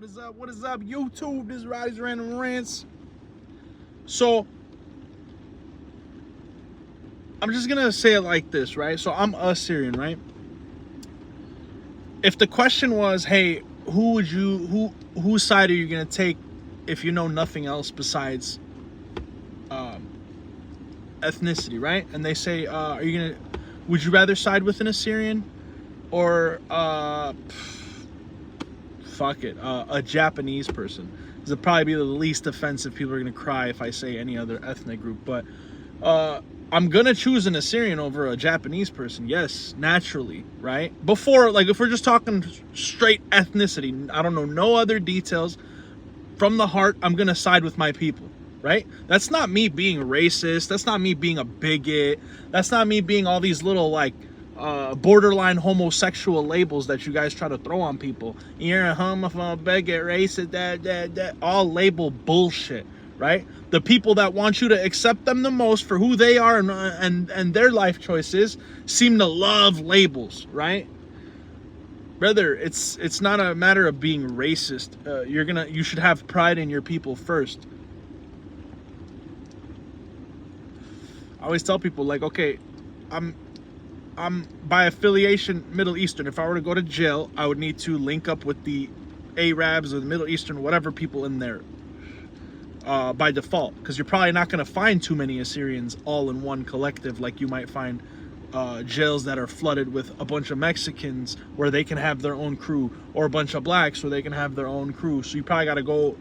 What is up? What is up, YouTube? This is Roddy's Random Rants. So, I'm just gonna say it like this, right? So, I'm Assyrian, right? If the question was, hey, whose side are you gonna take if you know nothing else besides ethnicity, right? And they say, would you rather side with an Assyrian or a Japanese person? This would probably be the least offensive. People are gonna cry if I say any other ethnic group, but I'm gonna choose an Assyrian over a Japanese person. Yes, naturally, right? Before, like, if we're just talking straight ethnicity, I don't know no other details. From the heart, I'm gonna side with my people, right? That's not me being racist. That's not me being a bigot. That's not me being all these little like borderline homosexual labels that you guys try to throw on people. You're a homophobe, bigot, racist, that, all label bullshit, right? The people that want you to accept them the most for who they are and their life choices seem to love labels, right? Brother, it's not a matter of being racist. You should have pride in your people first. I always tell people, like, okay, I'm by affiliation Middle Eastern. If I were to go to jail, I would need to link up with the Arabs or the Middle Eastern, whatever people in there, by default, because you're probably not going to find too many Assyrians all in one collective like you might find jails that are flooded with a bunch of Mexicans where they can have their own crew, or a bunch of blacks where they can have their own crew. So you probably got to go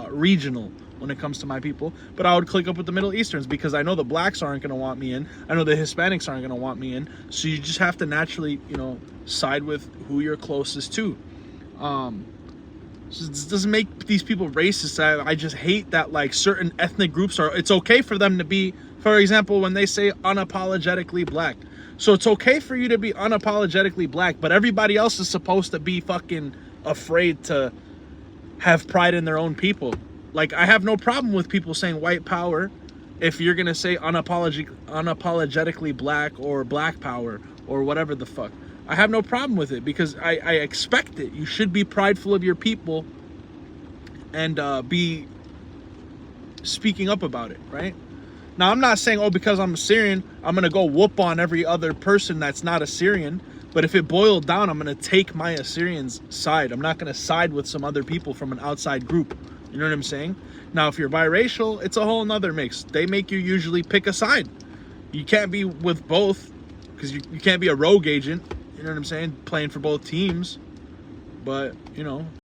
regional when it comes to my people. But I would click up with the Middle Easterns because I know the blacks aren't going to want me in. I know the Hispanics aren't going to want me in. So you just have to naturally, side with who you're closest to. So this doesn't make these people racist. I just hate that, like, certain ethnic groups it's okay for them to be, for example, when they say unapologetically black. So it's okay for you to be unapologetically black, but everybody else is supposed to be fucking afraid to have pride in their own people. Like, I have no problem with people saying white power if you're gonna say unapologetically black or black power or whatever the fuck. I have no problem with it because I expect it. You should be prideful of your people and be speaking up about it, right? Now, I'm not saying, oh, because I'm Assyrian, I'm going to go whoop on every other person that's not Assyrian. But if it boiled down, I'm going to take my Assyrian's side. I'm not going to side with some other people from an outside group. You know what I'm saying? Now, if you're biracial, it's a whole nother mix. They make you usually pick a side. You can't be with both because you can't be a rogue agent. You know what I'm saying? Playing for both teams. But,